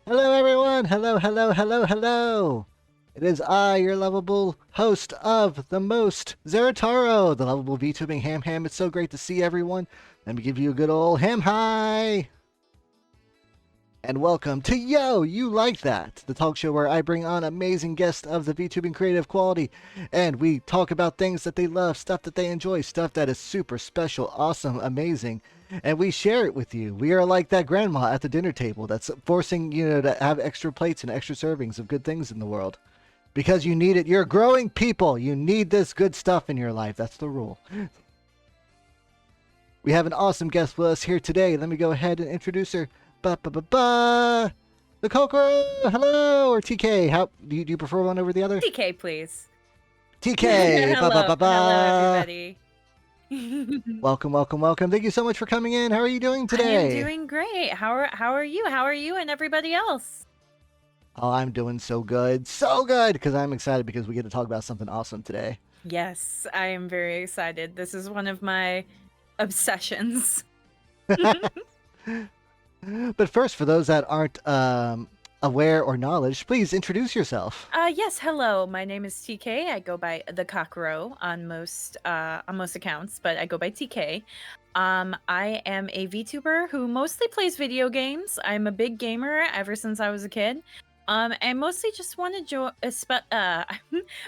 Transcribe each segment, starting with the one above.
Hello, everyone! Hello, hello, hello, hello! It is I, your lovable host of the most, Zarataro, the lovable VTubing Ham Ham. It's so great to see everyone. Let me give you a good old ham hi! And welcome to Yo, You Like That, the talk show where I bring on amazing guests of the VTubing creative quality, and we talk about things that they love, stuff that they enjoy, stuff that is super special, awesome, amazing, and we share it with you. We are like that grandma at the dinner table that's forcing you to have extra plates and extra servings of good things in the world. Because you need it. You're growing people. You need this good stuff in your life. That's the rule. We have an awesome guest with us here today. Let me go ahead and introduce her. Ba-ba-ba-ba! The Kokoro! Hello! Or TK? How do you prefer one over the other? TK, please. TK! Hello. Ba-ba-ba-ba! Hello, everybody. Welcome, welcome, welcome. Thank you so much for coming in. How are you doing today? I am doing great. How are you? How are you and everybody else? Oh, I'm doing so good. So good because I'm excited because we get to talk about something awesome today. Yes, I am very excited. This is one of my obsessions. But first, for those that aren't aware or knowledge, please introduce yourself. Yes, hello. My name is TK. I go by the Cockrow on most accounts, but I go by TK. I am a VTuber who mostly plays video games. I'm a big gamer ever since I was a kid. And mostly just want to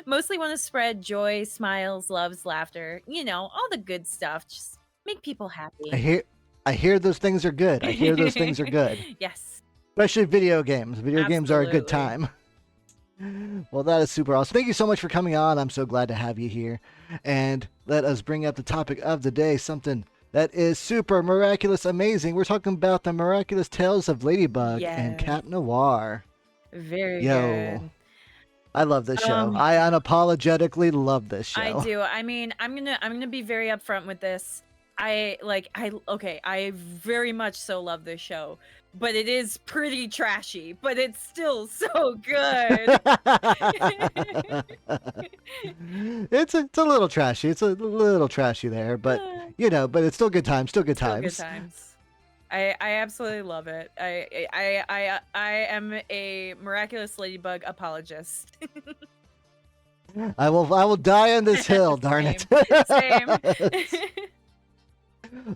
mostly want to spread joy, smiles, loves, laughter. You know, all the good stuff. Just make people I happy. hear, I hear those things are good. I hear those things are good, Yes, especially video games. Video games are a good absolutely. time. Well, that is super awesome. Thank you so much for coming on. I'm so glad to have you here. And let us bring up the topic of the day, something that is super miraculous, amazing. We're talking about the miraculous tales of Ladybug and Yes, Cat Noir. very Yo, good. I love this show. Um, I unapologetically love this I show. do. I mean, I'm gonna be very upfront with this. I very much so love this show, but it is pretty trashy, but it's still so good. It's a little trashy. It's a little trashy there, but but it's still good times. Still good Still good times. times. I absolutely love it. I am a miraculous ladybug apologist. I will die on this hill. Darn it. Same. Same.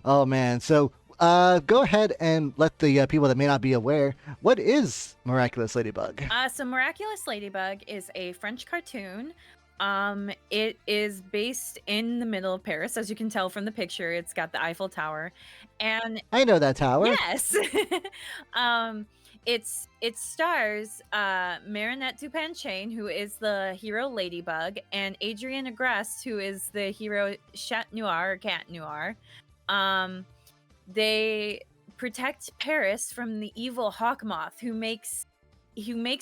Oh man. So go ahead and let the people that may not be aware. What is Miraculous Ladybug? So Miraculous Ladybug is a French cartoon. It is based in the middle of Paris, as you can tell from the picture. It's got the Eiffel Tower, and I know that tower. yes, um, it stars Marinette Dupain-Chain, who is the hero Ladybug, and Adrienne Agreste, who is the hero Chat Noir or Cat Noir. Um, they protect Paris from the evil Hawkmoth, who makes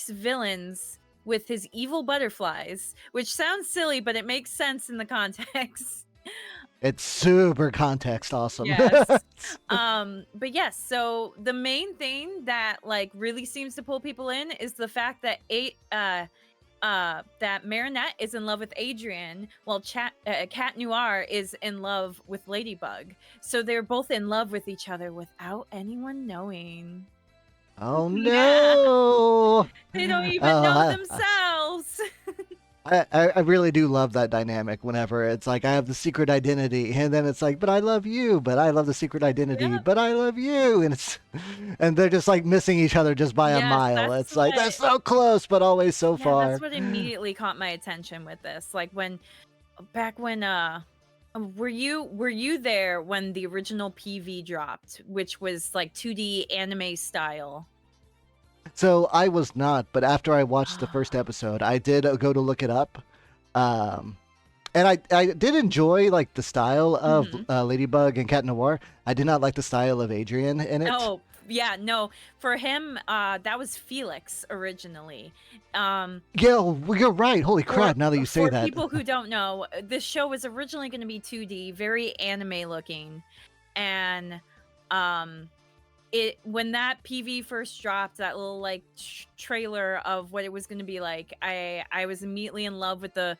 villains with his evil butterflies, which sounds silly, but it makes sense in the context. It's super context awesome. Yes. But yes, so the main thing that like really seems to pull people in is the fact that that Marinette is in love with Adrian, while Cat Noir is in love with Ladybug. So they're both in love with each other without anyone knowing. Oh Yeah, no! they don't even know Oh, themselves. I really do love that dynamic whenever it's like I have the secret identity and then it's like, but I love you, but I love the secret identity, Yep. but I love you. And they're just like missing each other just by a Yes, mile. that's It's like they're what so close, but always so yeah, that's far. what immediately caught my attention with this. Like back when were you there when the original PV dropped, which was like 2D anime style? So I was not, but after I watched the first episode, I did go to look it up. Um, and I did enjoy like the style of Mhm. Ladybug and Cat Noir. I did not like the style of Adrian in it. Oh, yeah, no. For him, that was Felix originally. Um, Yeah, well, you're right. Holy for crap! Now that you say for that, people who don't know, this show was originally going to be 2D, very anime looking, and um, it when that PV first dropped, that little like trailer of what it was going to be like, I was immediately in love with the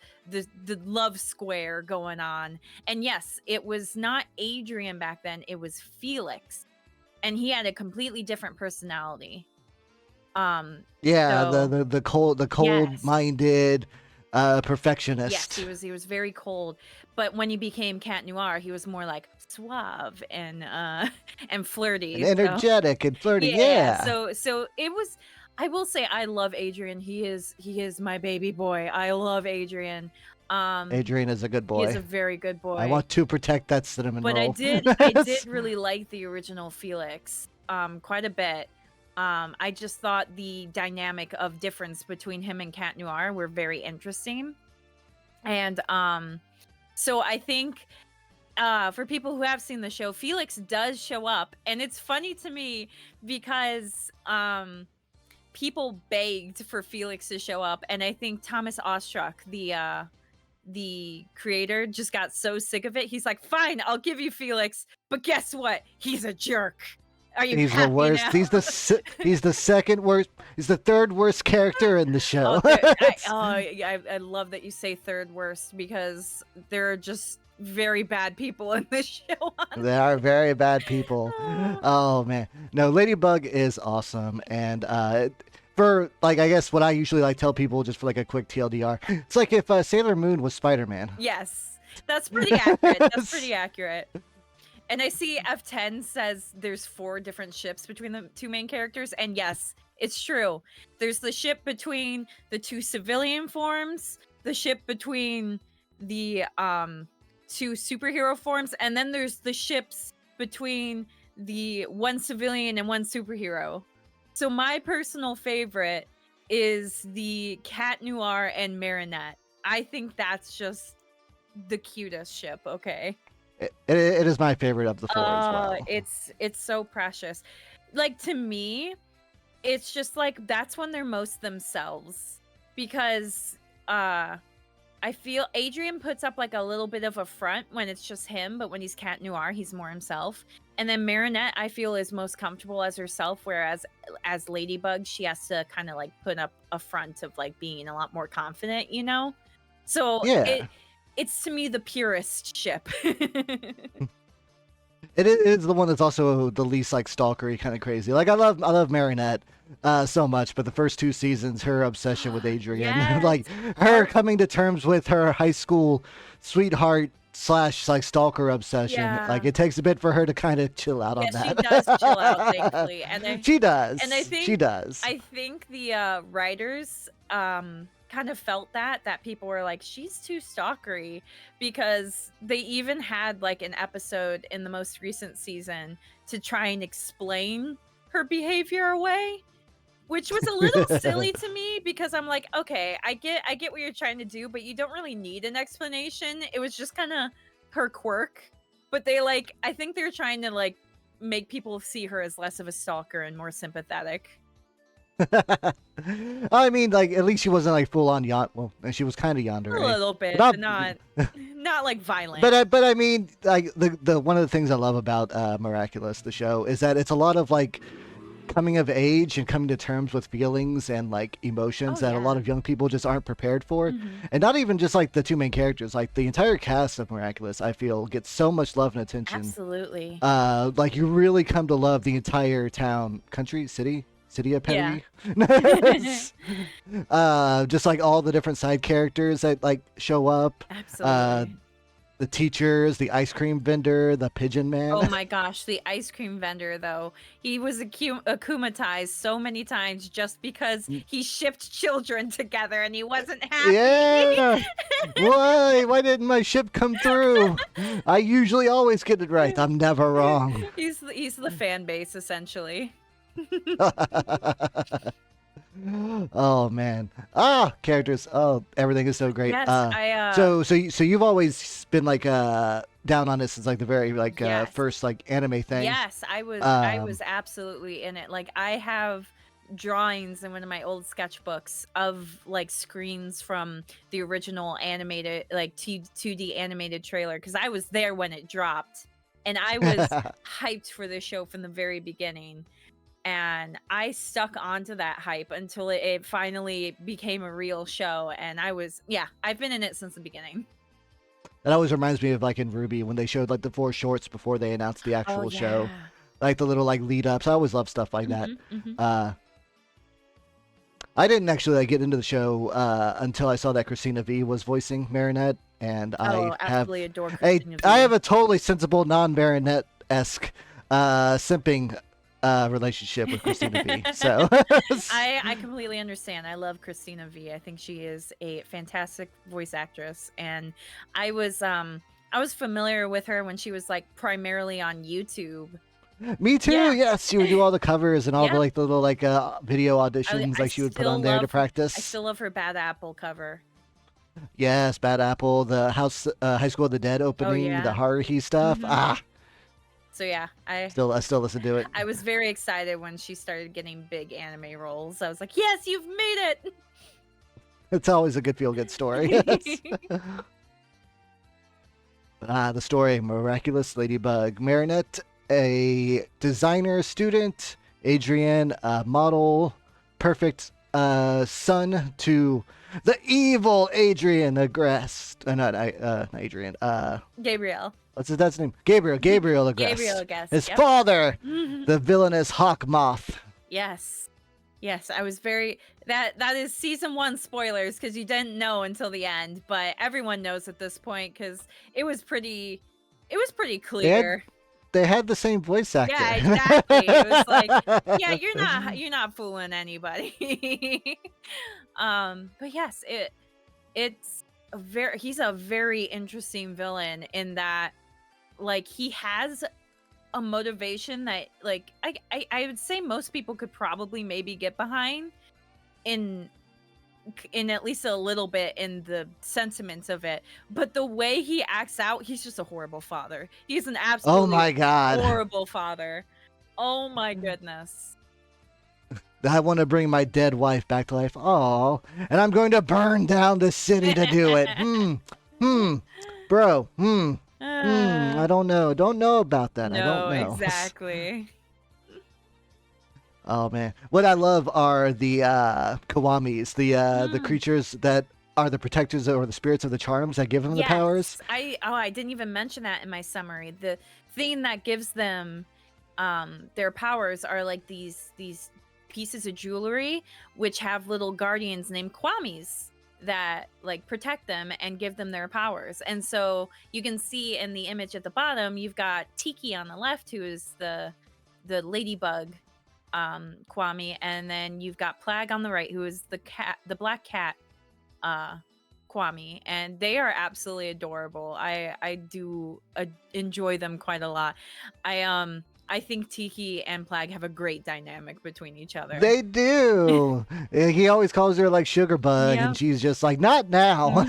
love square going on. And yes, it was not Adrian back then; it was Felix, and he had a completely different personality. Um, yeah, so the cold yes, minded yes, perfectionist. he was very cold. But when he became Cat Noir, he was more like suave and and And flirty. So energetic and flirty. yeah, Yeah, so it was. I will say I love Adrian. He is my baby boy. I love Adrian. Um, Adrian is a good he is a boy. very good I boy. want to protect that cinnamon But I roll. did I did really like the original Felix quite a bit. I just thought the dynamic of difference between him and Cat Noir were very interesting. And so I think for people who have seen the show, Felix does show up, and it's funny to me because people begged for Felix to show up, and I think Thomas Ostruck, the creator, just got so sick of it. He's like, "Fine, I'll give you Felix, but guess what? He's a jerk." Are you He's the happy worst. now? He's the second worst. He's the third worst character in the show. I love that you say third worst because there are just very bad people in this show. They are very bad people. Oh man, no, Ladybug is awesome, and for like I guess what I usually like tell people just for like a quick TLDR, it's like if Sailor Moon was Spider-Man. Yes, that's pretty accurate. That's pretty accurate. And I see F10 says there's 4 different ships between the 2 main characters, and yes, it's true. There's the ship between the 2 civilian forms, the ship between the 2 superhero forms, and then there's the ships between the 1 civilian and 1 superhero. So my personal favorite is the Cat Noir and Marinette. I think that's just the cutest ship, okay? It is my favorite of the 4 as well. It's so precious. Like, to me, it's just like that's when they're most themselves, because I feel Adrian puts up like a little bit of a front when it's just him, but when he's Cat Noir, he's more himself. And then Marinette, I feel, is most comfortable as herself, whereas as Ladybug, she has to kind of like put up a front of like being a lot more confident, you know? So Yeah. it's to me the purest ship. It is the one that's also the least like stalkery, kind of crazy. Like I love Marinette so much, but the first 2 seasons, her obsession with Adrian, Yes. like her coming to terms with her high school sweetheart / like stalker obsession, Yeah. like it takes a bit for her to kind of chill out on that. She does chill out, thankfully, and She does. and I think she does. I think the writers kind of felt that people were like, she's too stalkery, because they even had like an episode in the most recent season to try and explain her behavior away, which was a little silly to me, because I'm like, okay, I get what you're trying to do, but you don't really need an explanation. It was just kind of her quirk, but they like, I think they're trying to like make people see her as less of a stalker and more sympathetic. I mean, like at least she wasn't like full on well, she was kind of yonder. A little bit, But but not like violent. But I mean, like the one of the things I love about Miraculous, the show, is that it's a lot of like coming of age and coming to terms with feelings and like emotions that a lot of young people just aren't prepared for. And not even just like the 2 main characters, like the entire cast of Miraculous, I feel gets so much love and attention. Absolutely. Like you really come to love the entire town, country, city of Perry. Just like all the different side characters that like show up. Absolutely. The teachers, the ice cream vendor, the pigeon man. Oh my gosh, the ice cream vendor, though. He was akumatized so many times just because he shipped children together and he wasn't happy. Yeah. Why didn't my ship come through? I usually always get it right. I'm never wrong. He's the fan base, essentially. Oh man. Characters. Oh, everything is so great. Yes, So you've always been like down on this since like the very like Yes. first like anime thing. Yes, I was absolutely in it. Like, I have drawings in one of my old sketchbooks of like screens from the original animated, like 2D animated trailer, because I was there when it dropped, and I was hyped for this show from the very beginning. And I stuck onto that hype until it finally became a real show. And I've been in it since the beginning. That always reminds me of like in Ruby when they showed like the 4 shorts before they announced the actual show. Like the little like lead ups. I always love stuff like that. I didn't actually like, get into the show until I saw that Christina V was voicing Marinette, and I absolutely adore Christina V. I have a totally sensible non-Marinette-esque simping relationship with Christina V. So I completely understand. I love Christina V. I think she is a fantastic voice actress, and I was familiar with her when she was like primarily on YouTube. Me too. Yeah. Yes, she would do all the covers and all Yeah. the like the little like video auditions I like she would put still on there to love- practice. I still love her Bad Apple cover. Yes, Bad Apple, the High School of the Dead opening, yeah. the Haruhi stuff. Mhm. So yeah, I Still listen to it. was very excited when she started getting big anime roles. I was like, yes, you've made it. It's always a good feel-good story. The story, Miraculous Ladybug. Marinette a designer student, Adrian, a model, perfect son to the evil Adrian Agrest. Not Adrian. Gabriel. What's his dad's name? Gabriel. Gabriel Agrest. Gabriel Agrest, His yep. father, the villainous Hawk Moth. Yes. Yes, I was very that is season 1 spoilers because you didn't know until the end, but everyone knows at this point because it was pretty clear. They had the same voice actor. Yeah, exactly. It was like, yeah, you're not fooling anybody. But yes, he's a very interesting villain in that, like, he has a motivation that, like, I would say most people could probably maybe get behind in at least a little bit in the sentiments of it, but the way he acts out, he's just a horrible father. He's an Oh absolutely my god. horrible father. Oh my goodness. I want to bring my dead wife back to life. Oh, and I'm going to burn down the city to do it. Bro. I don't know. Don't know about that. I don't No, know. exactly. Oh man, what I love are the kawamis, the creatures that are the protectors or the spirits of the charms that give them the powers. I didn't even mention that in my summary. The thing that gives them their powers are like these pieces of jewelry which have little guardians named kwamis that like protect them and give them their powers. And so you can see in the image at the bottom, you've got Tiki on the left, who is the ladybug Kwami, and then you've got Plague on the right, who is the black cat Kwami, and they are absolutely adorable. I do enjoy them quite a lot. I think Tiki and Plague have a great dynamic between each other. They do. He always calls her like Sugar Bug, and she's just like, not now.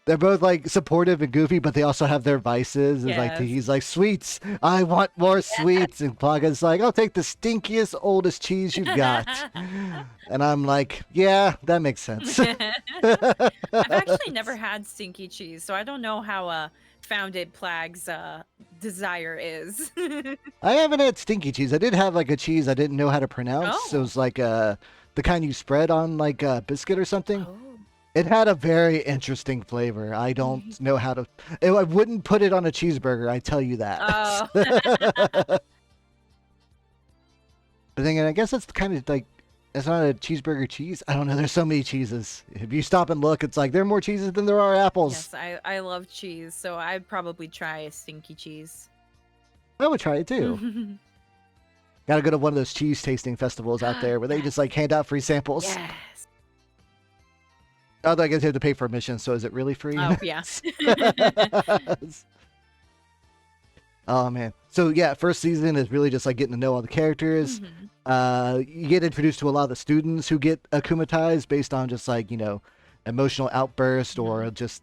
They're both like supportive and goofy, but they also have their vices. It's like he's like, sweets, I want more sweets, and Plaga's like, I'll take the stinkiest, oldest cheese you've got. And I'm like, yeah, that makes sense. I've actually never had stinky cheese, so I don't know how founded Plague's desire is. I haven't had stinky cheese. I did have like a cheese I didn't know how to pronounce. Oh. It was like the kind you spread on like a biscuit or something. Oh. It had a very interesting flavor. I don't know how to. I wouldn't put it on a cheeseburger. I tell you that. Oh. But then again, I guess that's kind of like, it's not a cheeseburger cheese. I don't know. There's so many cheeses. If you stop and look, it's like there are more cheeses than there are apples. Yes, I love cheese, so I'd probably try a stinky cheese. I would try it too. Gotta go to one of those cheese tasting festivals out there where they just like hand out free samples. Yes. Although I guess you have to pay for admission, so is it really free? Oh, yeah. Oh, man. So, yeah, first season is really just like getting to know all the characters. You get introduced to a lot of the students who get akumatized based on just like, you know, emotional outburst or just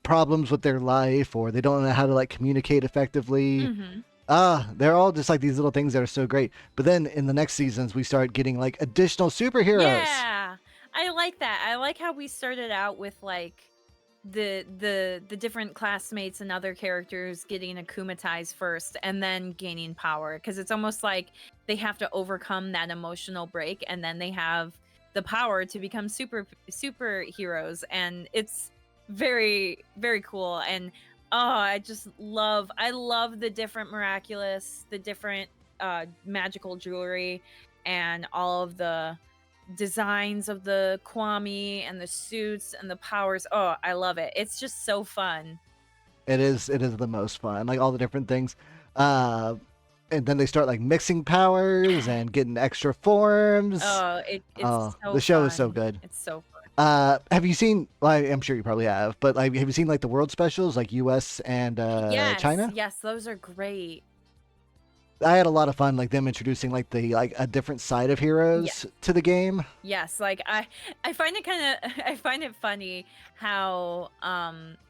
problems with their life, or they don't know how to like communicate effectively. They're all just like these little things that are so great. But then in the next seasons, we start getting like additional superheroes. Yeah. I like that. I like how we started out with like the different classmates and other characters getting akumatized first and then gaining power, because it's almost like they have to overcome that emotional break and then they have the power to become superheroes, and it's very, very cool. And I love the different the different magical jewelry and all of the designs of the Kwami and the suits and the powers. Oh, I love it. It's just so fun. It is the most fun. Like all the different things. And then they start like mixing powers and getting extra forms. It's so the show fun. is so good. It's so fun. Have you seen, well, I'm sure you probably have, but like, have you seen like the world specials, like US and China? Yes, those are great. I had a lot of fun, like them introducing like a different side of heroes to the game. Yes, like I find it funny how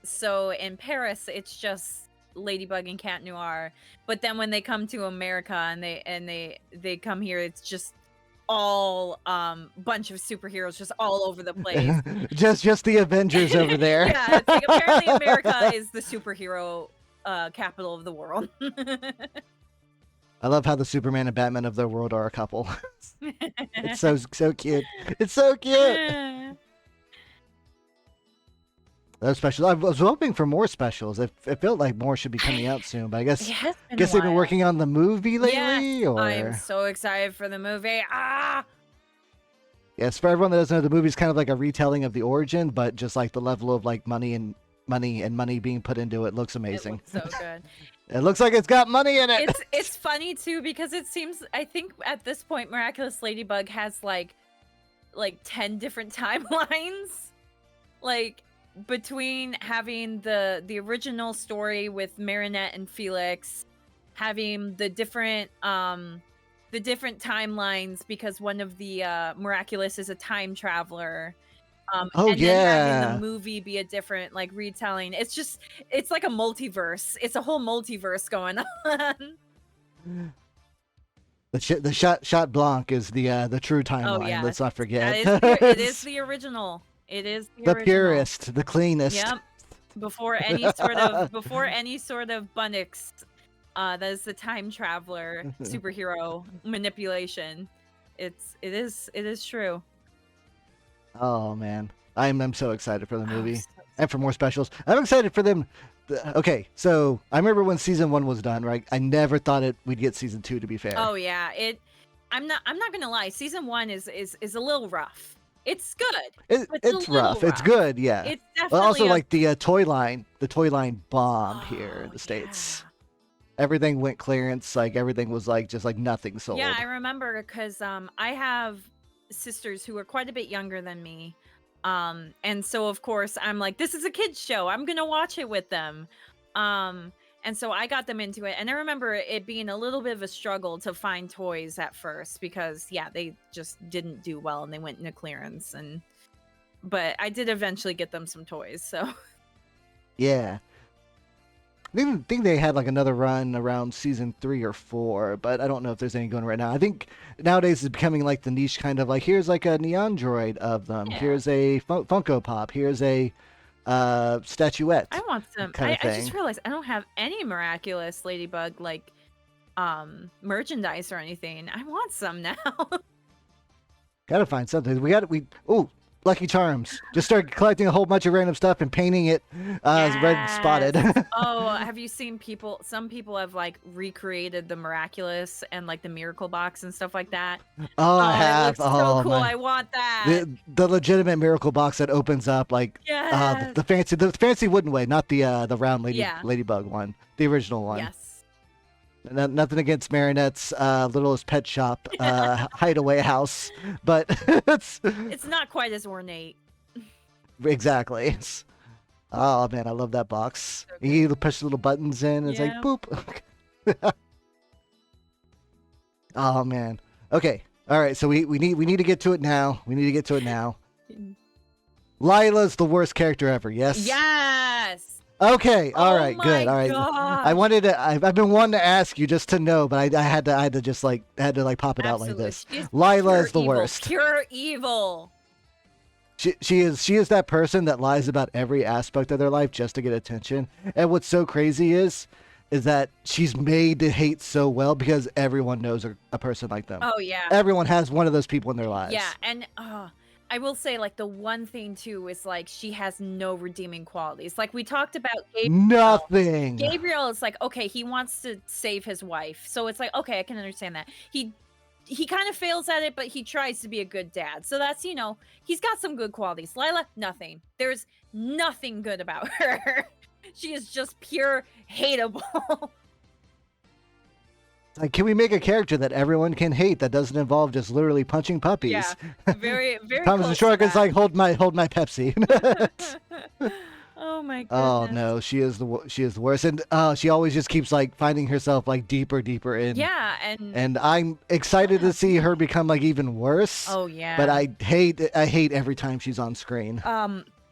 so in Paris it's just Ladybug and Cat Noir, but then when they come to America and they come here, it's just all bunch of superheroes just all over the place. just the Avengers over there. Yeah, it's like apparently America is the superhero capital of the world. I love how the Superman and Batman of their world are a couple. It's so cute. It's so cute. Those specials. I was hoping for more specials. It felt like more should be coming out soon, but I It guess has been a they've been while. working on the movie lately. Yes, Or I am so excited for the movie. yes, for everyone that doesn't know, the movie's kind of like a retelling of the origin, but just like the level of like money being put into it looks It amazing. looks so good. It looks like it's got money in it. It's funny too because it seems, I think at this point Miraculous Ladybug has like 10 different timelines. Like between having the original story with Marinette and Felix, having the different timelines because one of the Miraculous is a time traveler. Oh And then having yeah. the movie be a different like retelling. It's like a multiverse. It's a whole multiverse going on. The shot blanc is the true timeline. Oh yeah, Let's not forget. it is the original. It is the the original. purest, the cleanest. Yep. Before any sort of Bunnix, that is the time traveler superhero manipulation. It is true. Oh man, I'm so excited for the movie So and for more specials. I'm excited for them. Okay, so I remember when season 1 was done, right? I never thought we'd get season 2. To be fair. Oh yeah, I'm not gonna lie. Season 1 is a little rough. It's good. It's rough. It's good, yeah. It's But definitely also like the toy line bombed here in the States. Yeah. Everything went clearance. Like everything was like just like nothing sold. Yeah, I remember because I have sisters who are quite a bit younger than me. And so of course I'm like, this is a kids show. I'm gonna watch it with them. And so I got them into it. And I remember it being a little bit of a struggle to find toys at first because yeah, they just didn't do well and they went into clearance but I did eventually get them some toys, so Yeah. I think they had like another run around season 3 or 4, but I don't know if there's any going right now. I think nowadays it's becoming like the niche kind of like here's like a neon droid of them. Yeah. Here's a Funko Pop. Here's a statuette. I want some. kind of I thing. just realized I don't have any Miraculous Ladybug like merchandise or anything. I want some now. Gotta find something. Oh, Lucky Charms. Just started collecting a whole bunch of random stuff and painting it red spotted. Oh, have you seen some people have like recreated the Miraculous and like the Miracle Box and stuff like that? Oh, I It have. looks so cool. my- I want that. the legitimate miracle box that opens up like Yes. the fancy wooden way, not the round Yeah. ladybug one, the original one. Yes. Nothing against Marinette's littlest pet shop hideaway house, but it's It's not quite as ornate. exactly. Oh man, I love that box. So good. You push the little buttons in, and it's like Yeah. boop. Oh man. Okay. All right. So we need to get to it now. We need to get to it now. Lila's the worst character ever. Yes. Yes. Okay. All Oh right. my Good. All right. I gosh. wanted to. I've been wanting to ask you just to know, but I had to just like pop it out like Absolutely. this. She's Lila pure is the evil, worst. Pure evil. She is that person that lies about every aspect of their life just to get attention. And what's so crazy is that she's made to hate so well because everyone knows a person like them. Oh yeah. Everyone has one of those people in their lives. Yeah, and I will say, like, the one thing too is like she has no redeeming qualities. Like we talked about Gabriel. Nothing. Gabriel is like, okay, he wants to save his wife, so it's like, okay, I can understand that. He kind of fails at it, but he tries to be a good dad. So that's, he's got some good qualities. Lila, nothing. There's nothing good about her. She is just pure hateable. Like, can we make a character that everyone can hate that doesn't involve just literally punching puppies? Yeah, very, very. Thomas the close Shark to is like, hold my Pepsi. Oh my goodness. Oh no, she is the worst, and she always just keeps like finding herself like deeper in. Yeah, And I'm excited to see her become like even worse. oh yeah. But I hate every time she's on screen.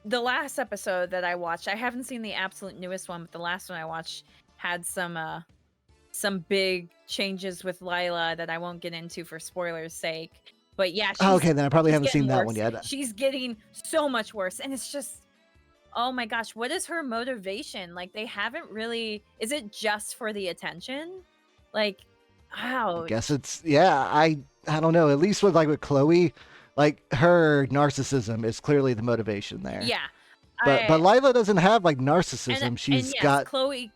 The last episode that I watched, I haven't seen the absolute newest one, but the last one I watched had some big changes with Lila that I won't get into for spoilers' sake. But yeah, Okay, then I probably she's haven't seen getting that worse. one yet. She's getting so much worse, and it's just Oh my gosh, what is her motivation? Like, they haven't really is it just for the attention? Like, I guess ouch. it's yeah. I don't know. At least with Chloe, like her narcissism is clearly the motivation there. Yeah. But I Lila doesn't have like and narcissism. and She's yes, got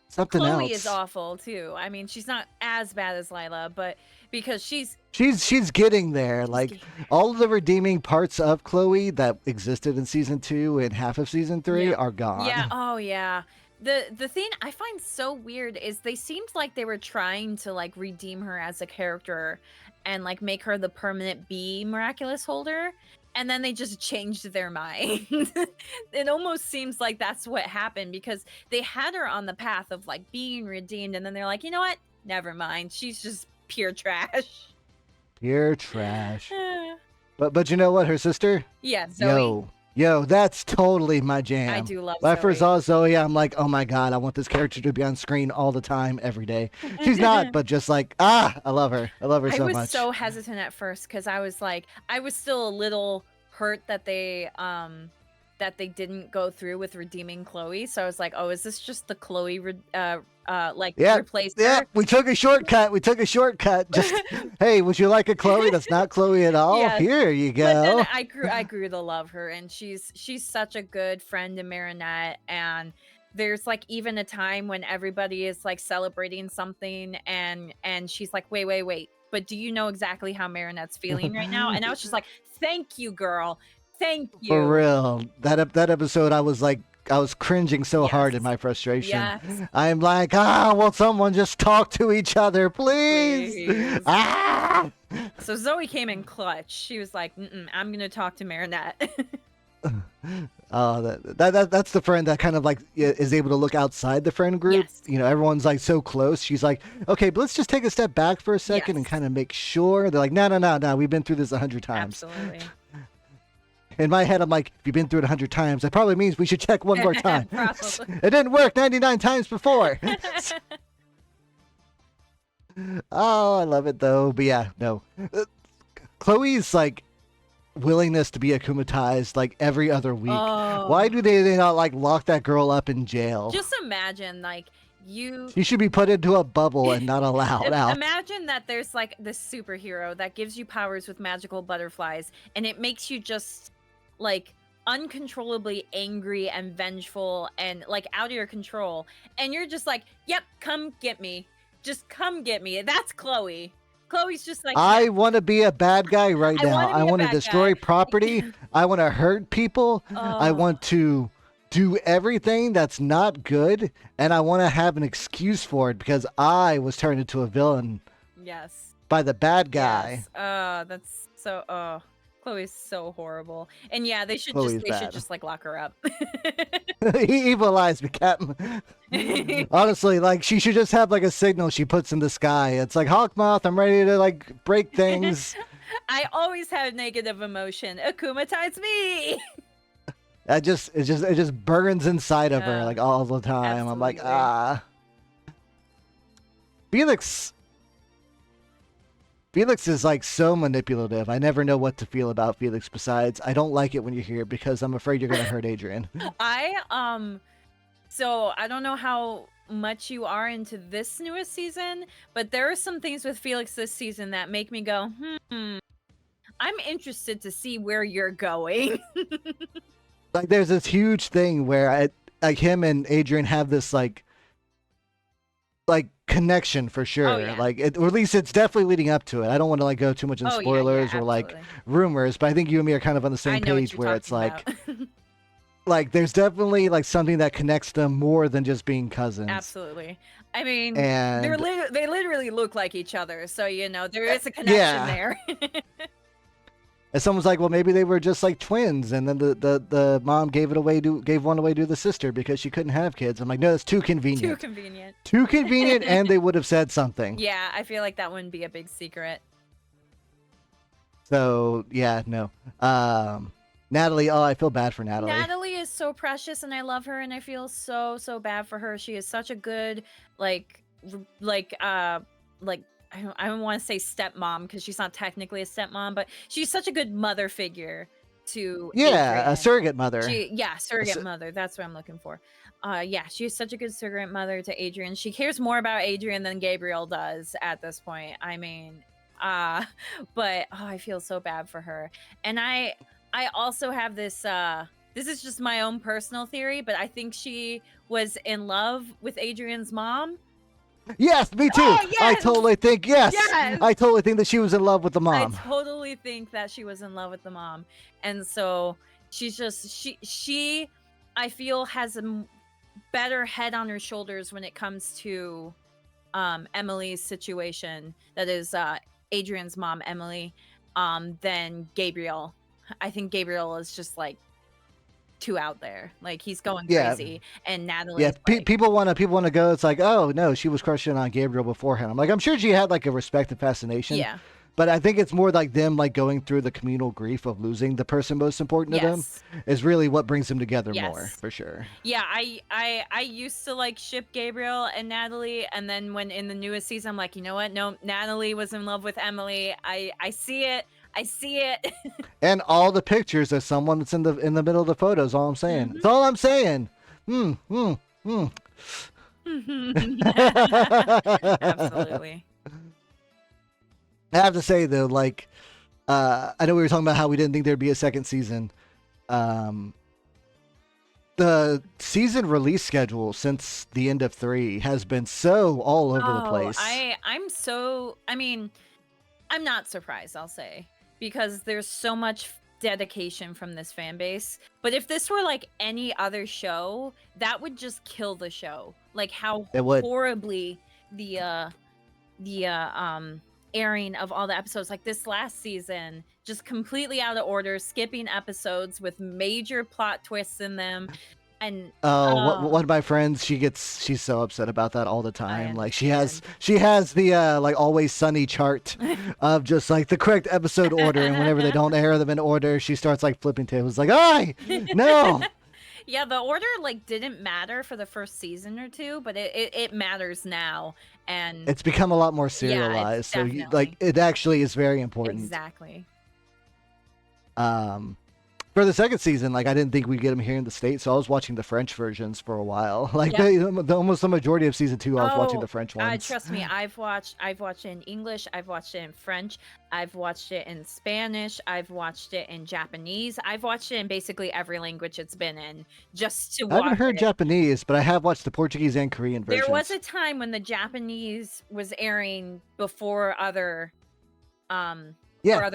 something Chloe is else. awful too. I mean, she's not as bad as Lila, but because She's getting there. she's Like getting there. all of the redeeming parts of Chloe that existed in season 2 and half of season 3 Yeah. are Yeah, gone. oh yeah. The thing I find so weird is they seemed like they were trying to like redeem her as a character and like make her the permanent B miraculous holder, and then they just changed their mind. It almost seems like that's what happened because they had her on the path of like being redeemed, and then they're like, you know what? Never mind. She's just pure trash. Pure trash. But you know what? Her sister, Yeah, Zoe. yo, that's totally my I jam. do love When I first Zoe. saw Zoe, I'm like, oh my god, I want this character to be on screen all the time, every day. She's not, but just like, I love her. I love her I so was much. so hesitant at first because I was like, I was still a little hurt that they didn't go through with redeeming Chloe. So I was like, oh, is this just the Chloe like Yep, replacer? yep. We took a shortcut. We took a shortcut. Just, hey, would you like a Chloe that's not Chloe at all? Yes. Here you But then go. I grew to love her, and she's such a good friend to Marinette. And there's like even a time when everybody is like celebrating something, and she's like, wait, but do you know exactly how Marinette's feeling right now? And I was just like, thank you, girl, thank For you. real. That episode, I was like, I was cringing so hard in Yes, my frustration. yes, I'm like, will someone just talk to each other, please? please. Ah! So Zoe came in clutch. She was like, I'm gonna talk to Marinette. Oh, that's the friend that kind of like is able to look outside the friend group. Yes, You know, everyone's like so close. She's like, okay, but let's just take a step back for a second and yes, kind of make sure. They're like, no. We've been through this 100 times. absolutely. In my head, I'm like, if you've been through it 100 times, that probably means we should check one more time. Probably. It didn't work 99 times before. Oh, I love it though. But yeah, no. Chloe's like willingness to be akumatized like every other week. Why Oh, do they not like lock that girl up in jail? just imagine like you She should be put into a bubble and not allowed out. imagine that there's like this superhero that gives you powers with magical butterflies, and it makes you just like uncontrollably angry and vengeful and like out of your control, and you're just like, yep, come get me, just come get me. That's Chloe. Chloe's just like, yeah, I want to be a bad guy right I now. want to I be a want to bad guy. destroy property. I want to hurt people. I Oh, want to do everything that's not good. And I want to have an excuse for it because I was turned into a villain yes. by the bad guy. Yes. That's so Chloe's so horrible. And yeah, Chloe's they should bad. just like lock her up. He evilized me, Captain. Honestly, like she should just have like a signal she puts in the sky. It's like Hawkmoth, I'm ready to like break things. I always have negative emotion. Akumatize me. It just burns inside of her Uh, like all the time. I'm like, absolutely. Felix Felix is like so manipulative. I never know what to feel about Felix besides I don't like it when you're here because I'm afraid you're gonna hurt Adrian. I so I don't know how much you are into this newest season, but there are some things with Felix this season that make me go, I'm interested to see where you're going. Like there's this huge thing where like him and Adrian have this like connection for sure. Yeah. Like or at least it's definitely leading up to it. I don't want to like go too much in Oh yeah, spoilers or like absolutely. rumors, but I think you and me are kind of on the I same know what page you're where it's talking like about. there's definitely like something that connects them more than just being cousins. Absolutely. I mean, And they literally look like each other, so you know there is a connection yeah. there. And someone's like, well, maybe they were just like twins, and then the mom gave one away to the sister because she couldn't have kids. I'm like, no, that's too convenient. Too convenient. Too convenient, and they would have said something. Yeah, I feel like that wouldn't be a big secret. So yeah, no. Natalie, I feel bad for Natalie. Natalie is so precious, and I love her, and I feel so bad for her. She is such a good like like I don't want to say stepmom because she's not technically a stepmom, but she's such a good mother figure. to Yeah, a Adrian. surrogate mother. Surrogate mother. That's what I'm looking for. Yeah, she's such a good surrogate mother to Adrian. She cares more about Adrian than Gabriel does at this point. I mean, but I feel so bad for her. And I also have this this is just my own personal theory, but I think she was in love with Adrian's mom. Yes, me too. Oh, yes! I totally think Yes! I totally think that she was in love with the mom. I totally think that she was in love with the mom. And so she's just she I feel has a better head on her shoulders when it comes to Emily's situation, that is Adrian's mom, Emily, than Gabriel. I think Gabriel is just like too out there. Like he's going crazy. And Natalie, yeah, people want to go. It's like, oh no, she was crushing on Gabriel beforehand. I'm like, I'm sure she had like a respect and fascination. Yeah. But I think it's more like them like going through the communal grief of losing the person most important to them is really what brings them together more, for sure. Yeah, I used to like ship Gabriel and Natalie, and then when in the newest season, I'm like, you know what? No, Natalie was in love with Emily. I see it. I see it. And all the pictures of someone that's in the middle of the photos. All I'm saying. That's all I'm saying. Absolutely. I have to say though, like, I know we were talking about how we didn't think there'd be a second season. The season release schedule since the end of 3 has been so all over the place. I'm not surprised, I'll say, because there's so much dedication from this fan base. But if this were like any other show, that would just kill the show. Like how horribly the airing of all the episodes, like this last season, just completely out of order, skipping episodes with major plot twists in them. And one of my friends, she's so upset about that all the time. Like she has the like Always Sunny chart of just like the correct episode order, and whenever they don't air them in order, she starts like flipping tables like, no. Yeah, the order like didn't matter for the first season or two, but it matters now, and it's become a lot more serialized. So like it actually is very important. Exactly. For the second season, like I didn't think we'd get them here in the States, so I was watching the French versions for a while. Like almost the majority of season 2, I was watching the French ones. Trust me, I've watched it in English, I've watched it in French, I've watched it in Spanish, I've watched it in Japanese, I've watched it in basically every language it's been in, just to watch. I haven't heard Japanese, but I have watched the Portuguese and Korean versions. There was a time when the Japanese was airing before other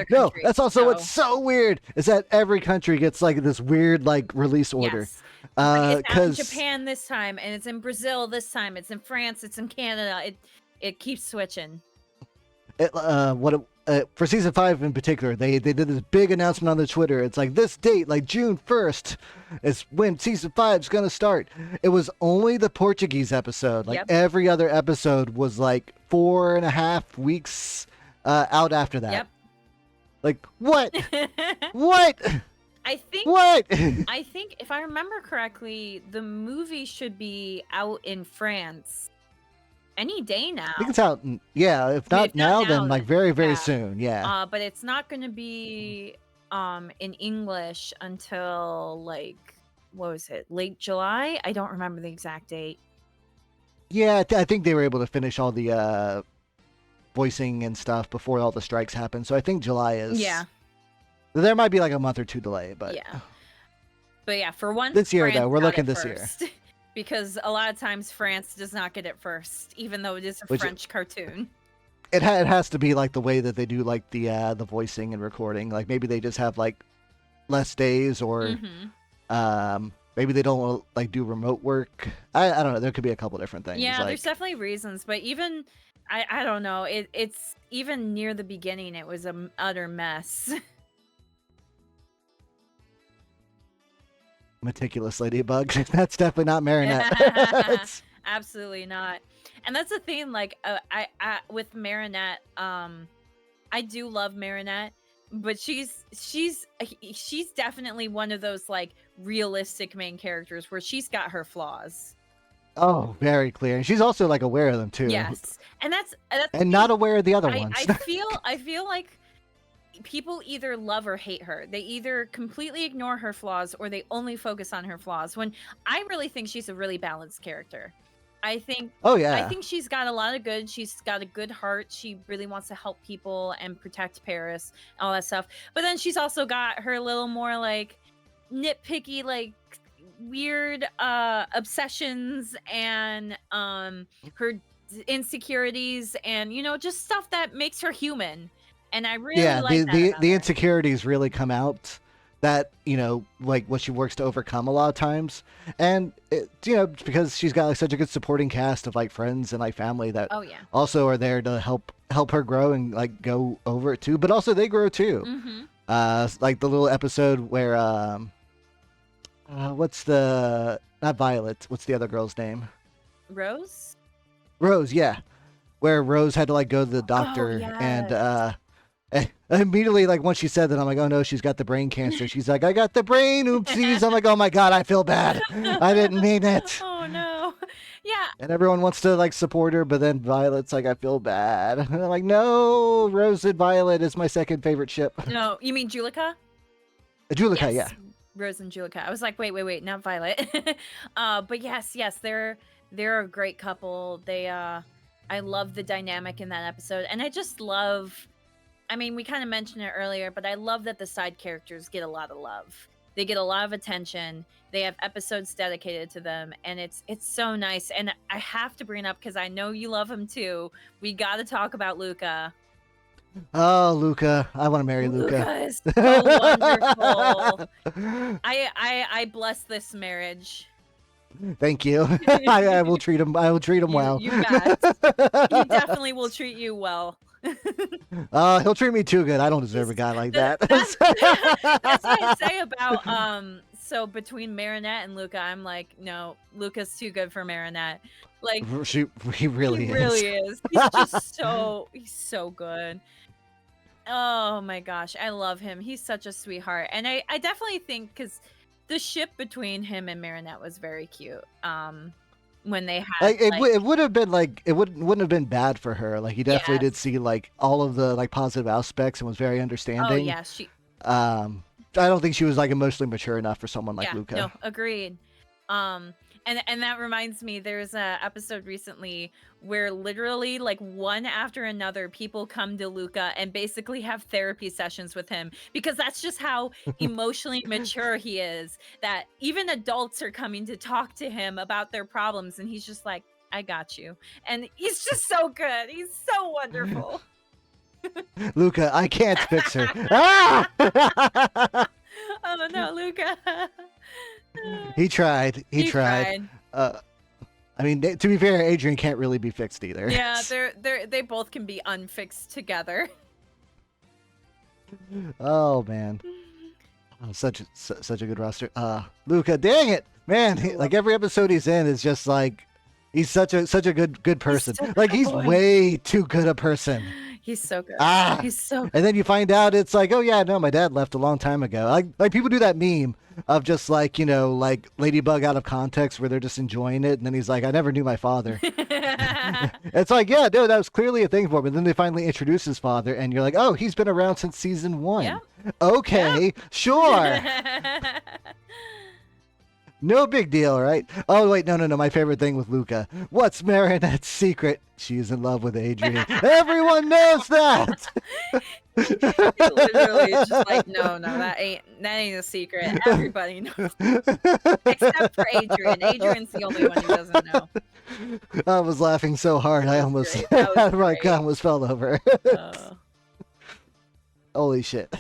no, that's also what's so weird is that every country gets like this weird like release order. It's out in Japan this time, and it's in Brazil this time, it's in France, it's in Canada. It keeps switching. For season 5 in particular, they did this big announcement on the Twitter. It's like this date, like June 1st, is when season 5 is gonna start. It was only the Portuguese episode. Like every other episode was like 4.5 weeks out after that. Yep. Like what? What? I think if I remember correctly, the movie should be out in France any day now. I think it's out. Yeah, if not now, then like very, very soon. Yeah. But it's not going to be in English until like, what was it? Late July? I don't remember the exact date. Yeah, I think they were able to finish all the voicing and stuff before all the strikes happened. So I think July is. Yeah. There might be like a month or two delay, but. Yeah. But yeah, for once. This year, though, we're looking this year. Because a lot of times France does not get it first, even though it is a French cartoon. It has to be like the way that they do like the voicing and recording. Like maybe they just have like less days, or maybe they don't like do remote work. I don't know. There could be a couple different things. Yeah, there's definitely reasons, but even I don't know. It's even near the beginning, it was an utter mess. Meticulous ladybug. That's definitely not Marinette. Absolutely not. And that's the thing. Like I with Marinette, I do love Marinette, but she's definitely one of those like realistic main characters where she's got her flaws. Oh, very clear. And she's also like aware of them too. Yes, and that's and not aware of the other ones. I feel like people either love or hate her. They either completely ignore her flaws or they only focus on her flaws. When I really think she's a really balanced character. I think Oh I yeah. think she's got a lot of good. She's got a good heart. She really wants to help people and protect Paris, all that stuff. But then she's also got her little more like nitpicky, like weird obsessions and her insecurities and just stuff that makes her human. And I really Yeah, like that about the her. insecurities really come out, that like what she works to overcome a lot of times. And because she's got like such a good supporting cast of like friends and like family that Oh yeah. also are there to help her grow and like go over it too, but also they grow too. Mm-hmm. Like the little episode where what's the not Violet, what's the other girl's name? Rose? Rose, yeah. Where Rose had to like go to the Oh doctor, and yes. immediately, like once she said that, I'm like, oh no, she's got the brain cancer. She's like, I got the brain, oopsies. I'm like, oh my god, I feel bad. I didn't mean it. Oh no. Yeah. And everyone wants to like support her, but then Violet's like, I feel bad. And I'm like, no, Rose and Violet is my second favorite ship. No, you mean Julika? Julika, yeah. Yes. Rose and Julika. I was like, wait, not Violet. But yes, they're a great couple. I love the dynamic in that episode. And I just love, I mean, we kind of mentioned it earlier, but I love that the side characters get a lot of love. They get a lot of attention. They have episodes dedicated to them, and it's so nice. And I have to bring it up because I know you love him too. We got to talk about Luca. Oh, Luca. I want to marry Luca. Luca is so wonderful. I bless this marriage. Thank you. I will treat him. I will treat him well. You bet. He definitely will treat you well. He'll treat me too good. I don't deserve a guy like that. That's what I say about so between Marinette and Luca, I'm like, no, Luca's too good for Marinette. Like He really he is. really is. He's just he's so good. Oh my gosh, I love him. He's such a sweetheart. And I definitely think because the ship between him and Marinette was very cute. When they had Like it would have been like it wouldn't have been bad for her. Like he definitely did yes. see like all of the like positive aspects and was very Oh understanding. yeah, she I don't think she was like emotionally mature enough for someone like yeah, Luca. no, agreed. And that reminds me, there's a episode recently where literally like one after another people come to Luca and basically have therapy sessions with him because that's just how emotionally mature he is, that even adults are coming to talk to him about their problems and he's just like, I got you. And he's just so good. He's so wonderful. Luca, I can't fix her. Ah! Oh no, Luca. He tried. He tried. I mean, to be fair, Adrian can't really be fixed either. Yeah, they both can be unfixed together. Oh man, such a good roster. Luca, dang it, man! Like every episode he's in is just like he's such a good person. Like he's way too good a person. He's so good. Ah, he's so good. And then you find out it's like, oh yeah, no, my dad left a long time ago. Like people do that meme of just like like Ladybug out of context where they're just enjoying it, and then he's like, I never knew my father. It's like, yeah, no, that was clearly a thing for him. But then they finally introduce his father, and you're like, oh, he's been around since season 1. Yeah. Okay, sure. No big deal, right? Oh, wait, no. My favorite thing with Luca. What's Marinette's secret? She's in love with Adrian. Everyone knows that! Literally, it's just like, no, that ain't a secret. Everybody knows. Except for Adrian. Adrian's the only one who doesn't know. I was laughing so hard, I almost, I almost fell over. Holy shit.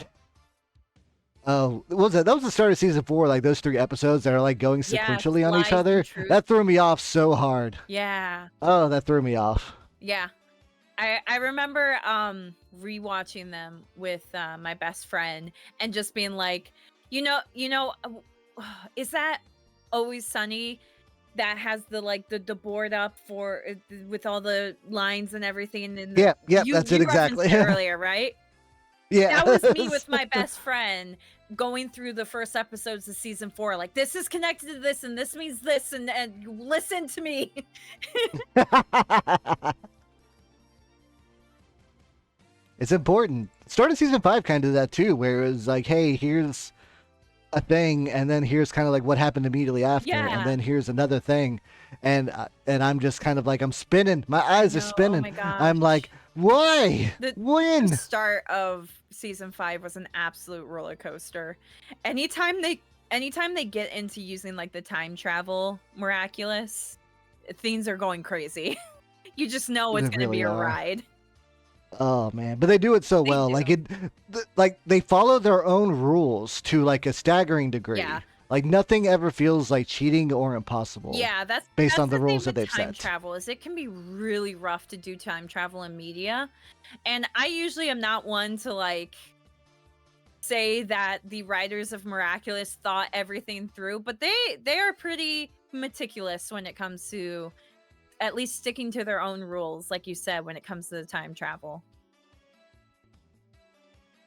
Oh, what was that? That was the start of season 4, like those 3 episodes that are like going sequentially on each other. That threw me off so hard. Yeah. Oh, that threw me off. Yeah. I remember rewatching them with my best friend and just being like, is that Always Sunny that has the board up for with all the lines and everything? And yeah, that's it exactly. Earlier, right? Yeah. That was me with my best friend going through the first episodes of season 4. Like, this is connected to this, and this means this, and listen to me. It's important. Start of season 5 kind of did that too, where it was like, hey, here's a thing, and then here's kind of like what happened immediately after, and Yeah, then here's another thing, and I'm just kind of like I'm spinning. My I eyes are know. Oh spinning. my I'm like, gosh. why? The When? start of season 5 was an absolute roller coaster. Anytime they get into using like the time travel miraculous, things are going crazy. You just know They it's going to be really a are. ride. Oh man, but they do it so They well. Like do. like they follow their own rules to like a staggering Yeah. degree. Like nothing ever feels like cheating or impossible Yeah, based that's on the the thing rules that with they've time set. travel is it can be really rough to do time travel in media. And I usually am not one to like say that the writers of Miraculous thought everything through, but they are pretty meticulous when it comes to at least sticking to their own rules, like you said, when it comes to the time travel.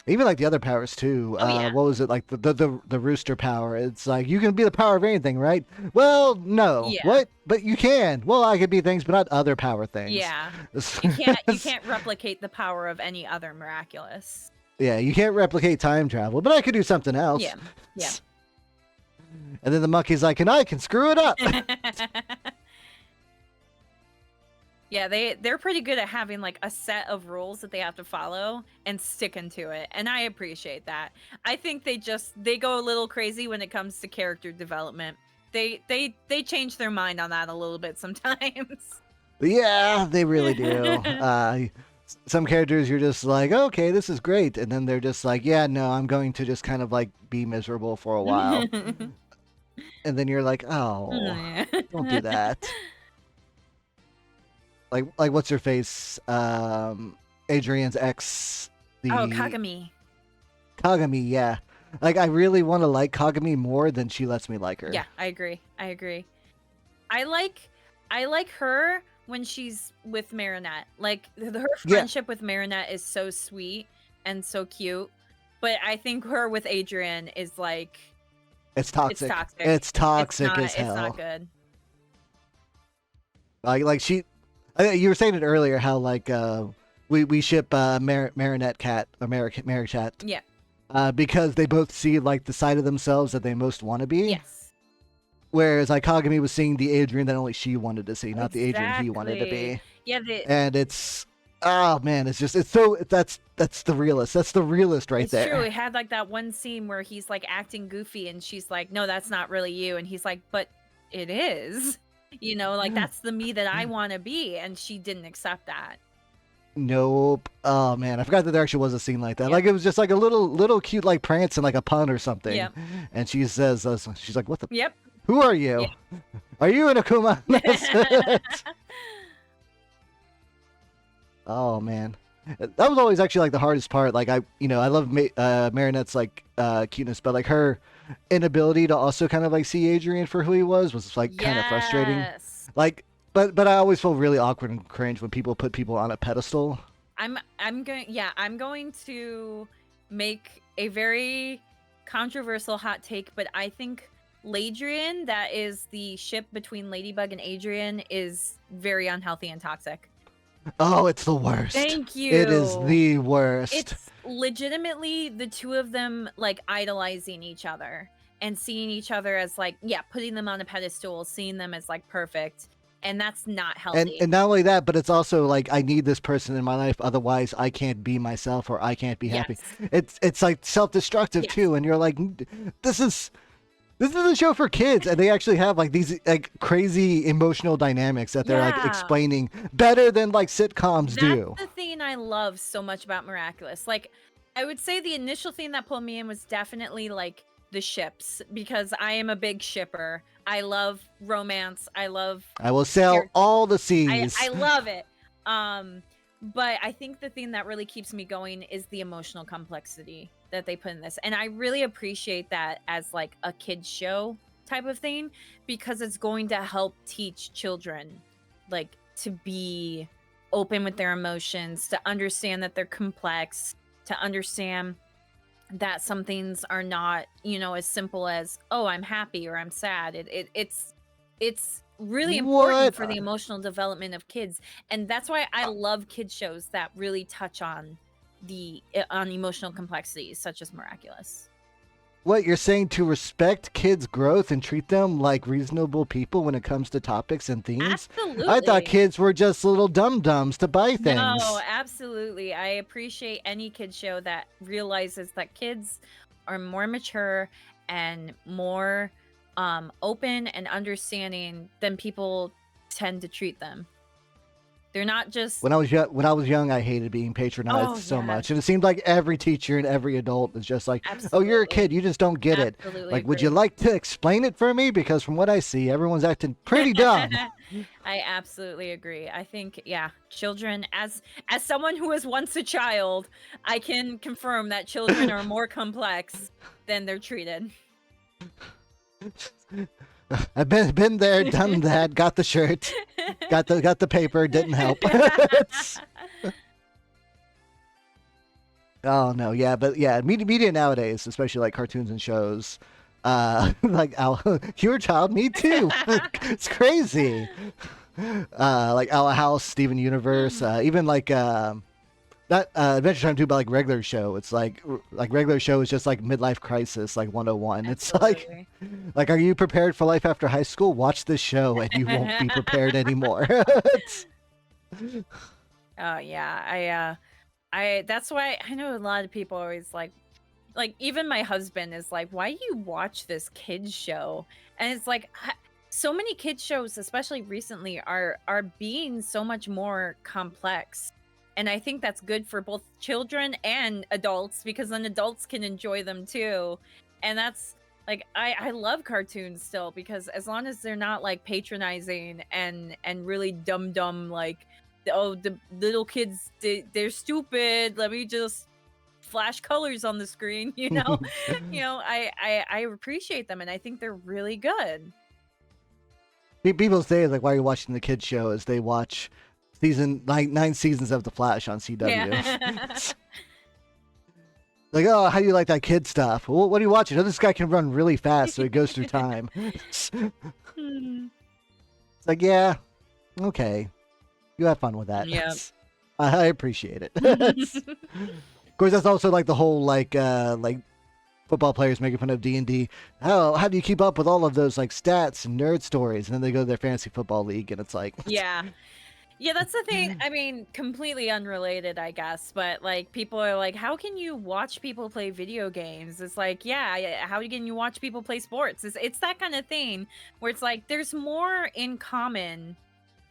Even like the other powers too. Oh yeah. What was it like the rooster power? It's like you can be the power of anything, right? Well, no. Yeah. What? But you can. Well, I could be things, but not other power things. Yeah. You can't replicate the power of any other Miraculous. Yeah, you can't replicate time travel, but I could do something else. Yeah. Yeah. And then the monkey's like, and I can screw it up. Yeah, they're pretty good at having like a set of rules that they have to follow and sticking to it. And I appreciate that. I think they go a little crazy when it comes to character development. They change their mind on that a little bit sometimes. Yeah, they really do. Some characters you're just like, okay, this is great, and then they're just like, yeah, no, I'm going to just kind of like be miserable for a while, and then you're like, oh, Yeah. don't do that. Like what's her face? Adrian's ex, Oh, the Kagami. Kagami. Yeah, like I really want to like Kagami more than she lets me like her. Yeah, I agree. I agree. I like her when she's with Marinette. Like her Yeah, friendship with Marinette is so sweet and so cute. But I think her with Adrian is like it's it's toxic. toxic. It's toxic as It's not hell. good. Like she, you were saying it earlier how like we ship Marinette Cat or Marichat Yeah. because they both see like the side of themselves that they most want to be. Yes. Whereas like Kagami was seeing the Adrian that only she wanted to see, not the Adrian he wanted to Exactly. be. Yeah, And it's oh man, it's so that's the realist. That's the realist right it's true. there. It had like that one scene where he's like acting goofy and she's like, "No, that's not really you." And he's like, "But it is." You know, like that's the me that I want to be, and she didn't accept that. Nope. Oh man, I forgot that there actually was a scene like that. Yep. Like it was just like a little cute like prance and like a pun or something. Yep. And she says, she's like, "What the? Yep. Who are you? Yeah. Are you an Akuma?" That's it. Oh man, that was always actually like the hardest part. Like I love Marinette's like cuteness, but like her inability to also kind of like see Adrian for who he was like kind of frustrating. Yes. Like, but I always feel really awkward and cringe when people put people on a pedestal. I'm going to make a very controversial hot take, but I think Ladrian, that is the ship between Ladybug and Adrian, is very unhealthy and toxic. Oh, it's the worst. Thank you. It is the worst. It's legitimately the two of them like idolizing each other and seeing each other as like, yeah, putting them on a pedestal, seeing them as like perfect. And that's not healthy. And not only that, but it's also like I need this person in my life, otherwise I can't be myself or I can't be happy. Yes. It's like self-destructive Yes. too, and you're like, this is a show for kids, and they actually have like these like crazy emotional dynamics that they're like Yeah. explaining better than like sitcoms do. That's the thing I love so much about Miraculous. Like, I would say the initial thing that pulled me in was definitely like the ships, because I am a big shipper. I love romance. I love I will sail character- all the seas. I love it. But I think the thing that really keeps me going is the emotional complexity that they put in this. And I really appreciate that as like a kid's show type of thing, because it's going to help teach children like to be open with their emotions, to understand that they're complex, to understand that some things are not, as simple as, oh, I'm happy or I'm sad. It's really important for the emotional development of kids. And that's why I love kids shows that really touch on on emotional complexities such as miraculous. What you're saying, to respect kids' growth and treat them like reasonable people when it comes to topics and themes? I thought Absolutely. kids were just little dum-dums to buy No, things. absolutely. I appreciate any kid show that realizes that kids are more mature and more open and understanding than people tend to treat them. They're not just, When I was young, I hated being patronized oh so yeah, much, and it seemed like every teacher and every adult is just like, "Oh, you're a kid, absolutely. you just don't get it." Absolutely Like, would you agree. like to explain it for me? Because from what I see, everyone's acting pretty dumb. I absolutely agree. I think, yeah, children, as someone who was once a child, I can confirm that children are more complex than they're treated. I've been there, done that. Got the shirt, got the paper. Didn't help. Oh no, yeah, but yeah, media nowadays, especially like cartoons and shows, like you're a child, me too. It's crazy. Like Owl House, Steven Universe, even like not Adventure Time too, but like regular show. It's like regular show is just like midlife crisis, like 101. It's Absolutely. like, are you prepared for life after high school? Watch this show, and you won't be prepared anymore. It's- Oh yeah, I that's why I know a lot of people always like even my husband is like, "Why do you watch this kids show?" And it's like so many kids shows, especially recently, are being so much more complex. And I think that's good for both children and adults because then adults can enjoy them too. And that's like I love cartoons still because as long as they're not like patronizing and really dumb like, oh, the little kids they're stupid, let me just flash colors on the screen, you know. I appreciate them and I think they're really good. People say like, why are you watching the kids show? As they watch season nine seasons of The Flash on CW. Yeah. Like, oh, how do you like that kid stuff? Well, what are you watching? Oh, this guy can run really fast, so he goes through time. It's Hmm. like, yeah, okay, you have fun with that. Yep. I appreciate it. Of course, that's also like the whole like football players making fun of D&D. How do you keep up with all of those like stats and nerd stories? And then they go to their fantasy football league, and it's like, Yeah. Yeah, that's the thing. I mean, completely unrelated, I guess, but like people are like, how can you watch people play video games? It's like, yeah, how can you watch people play sports? It's that kind of thing where it's like there's more in common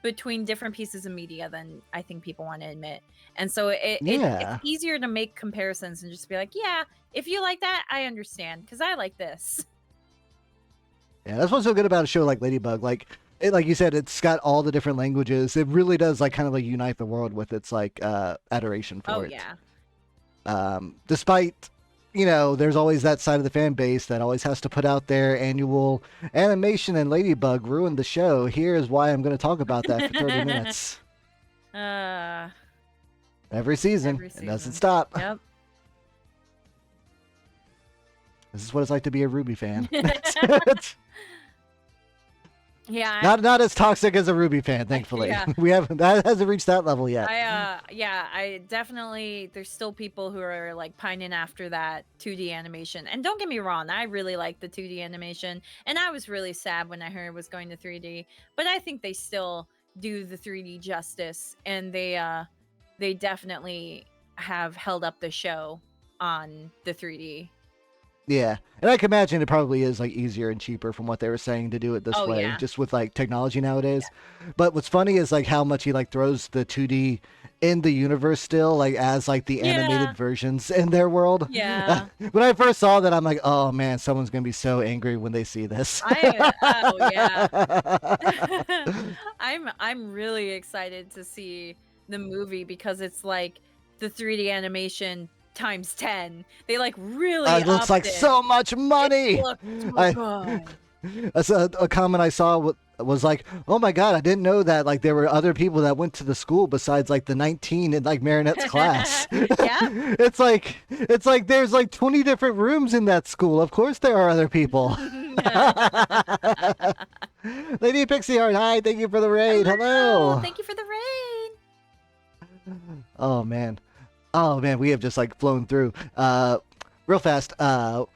between different pieces of media than I think people want to admit. And so it's yeah. easier to make comparisons and just be like, yeah, if you like that, I understand because I like this. Yeah, that's what's so good about a show like Ladybug. Like like you said, it's got all the different languages. It really does like kind of like unite the world with its like adoration Oh for it. yeah. Despite there's always that side of the fan base that always has to put out their annual animation, and Ladybug ruined the show. Here's why I'm going to talk about that for 30 minutes. uh Every season. every It doesn't season. stop. Yep. This is what it's like to be a Ruby fan. Yeah, Not as toxic as a Ruby fan, thankfully. yeah. We haven't that hasn't reached that level yet. I definitely there's still people who are like pining after that 2D animation. And don't get me wrong, I really like the 2D animation and I was really sad when I heard it was going to 3D, but I think they still do the 3D justice and they definitely have held up the show on the 3D. Yeah, and I can imagine it probably is like easier and cheaper from what they were saying to do it this Oh way, yeah. just with like technology nowadays. But what's funny is like how much he like throws the 2D in the universe still, like as like the Yeah. animated versions in their world. Yeah. When I first saw that, I'm like, oh man, someone's gonna be so angry when they see this. Oh yeah. I'm really excited to see the movie because it's like the 3D animation times 10. They like really It looks upped like it. so much It money. looks so I good. That's a comment I saw was like, "Oh my god, I didn't know that like there were other people that went to the school besides like the 19 in like Marinette's class." Yeah. It's like there's like 20 different rooms in that school. Of course there are other people. Lady Pixie Heart, hi, thank you for the raid. Hello. Hello. Thank you for the raid. Oh man. Oh man, we have just like flown through. Real fast.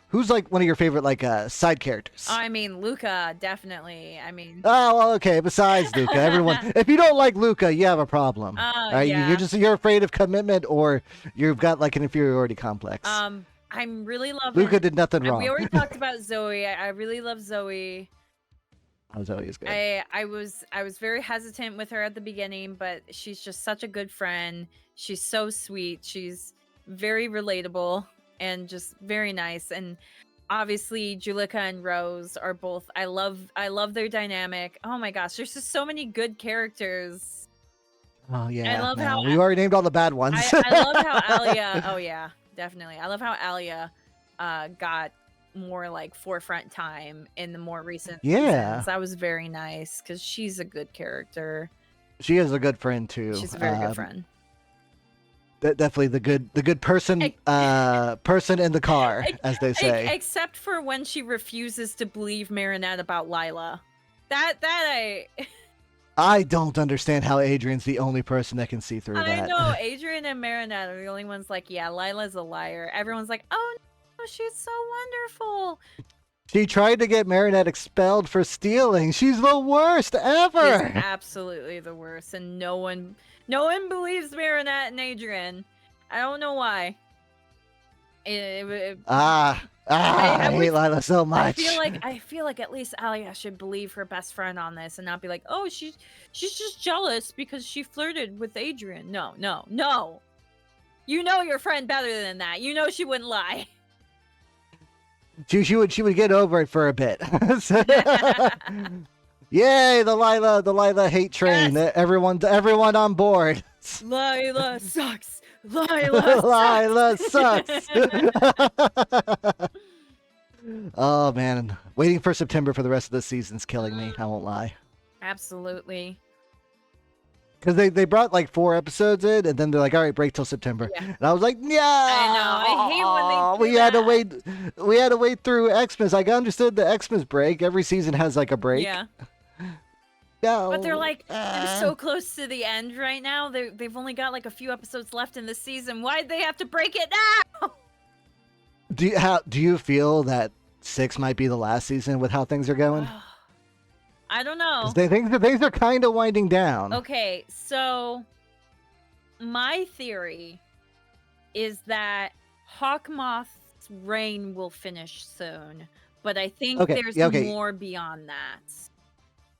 Who's like one of your favorite like side characters? I mean, Luca, definitely. I mean, Oh, well, okay. Besides Luca, everyone. If you don't like Luca, you have a problem. oh All right, yeah. you're afraid of commitment, or you've got like an inferiority complex. I'm really loving. Luca did nothing We wrong. already talked about Zoe. I really love Zoe. Oh, Zoe is good. I was very hesitant with her at the beginning, but she's just such a good friend. She's so sweet. She's very relatable and just very nice. And obviously Julika and Rose are both I love their dynamic. Oh my gosh, there's just so many good characters. Oh yeah. love No, how we already named all the bad ones. I love how Alia, oh yeah, definitely. I love how Alia got more like forefront time in the more recent Yeah. seasons. That was very nice because she's a good character. She is a good friend too. She's a very good friend. Definitely the good person person in the car, as they say. Except for when she refuses to believe Marinette about Lila. I don't understand how Adrian's the only person that can see through that. I know, Adrian and Marinette are the only ones like, yeah, Lila's a liar. Everyone's like, oh no, she's so wonderful. She tried to get Marinette expelled for stealing. She's the worst ever. She's absolutely the worst, and no one believes Marinette and Adrian. I don't know why. I hate Lila so much. I feel like at least Alia should believe her best friend on this and not be like, oh, she's just jealous because she flirted with Adrian. No. You know your friend better than that. You know she wouldn't lie. She would get over it for a bit. Yay, the Lila hate train. Yes. Everyone on board. Lila sucks. Lila sucks. Oh man, waiting for September for the rest of the season's killing me. I won't lie. Absolutely. Because they brought like 4 episodes in, and then they're like, all right, break till September. Yeah. And I was like, yeah. I know. I hate when they do we had to that. We had to wait through Xmas. I understood the Xmas break. Every season has like a break. Yeah. No. But they're so close to the end right now. They've only got like a few episodes left in the season. Why'd they have to break it now? Do you feel that 6 might be the last season with how things are going? I don't know. Things are kind of winding down. Okay, so my theory is that Hawkmoth's reign will finish soon, but I think there's more beyond that.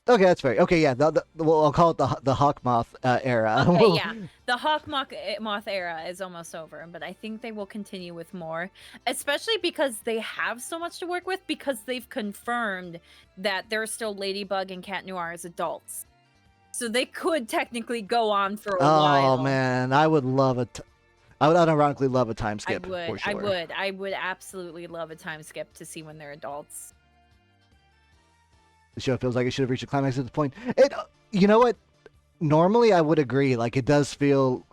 Okay, that's fair. Okay, yeah, well, I'll call it the Hawkmoth era. Okay, yeah, the Hawkmoth era is almost over, but I think they will continue with more, especially because they have so much to work with, because they've confirmed that there are still Ladybug and Cat Noir as adults. So they could technically go on for a while. Oh, man, I would love it. I would unironically love a time skip, for sure. I would absolutely love a time skip to see when they're adults. The show feels like it should have reached a climax at this point. You know what? Normally, I would agree. Like, it does feel,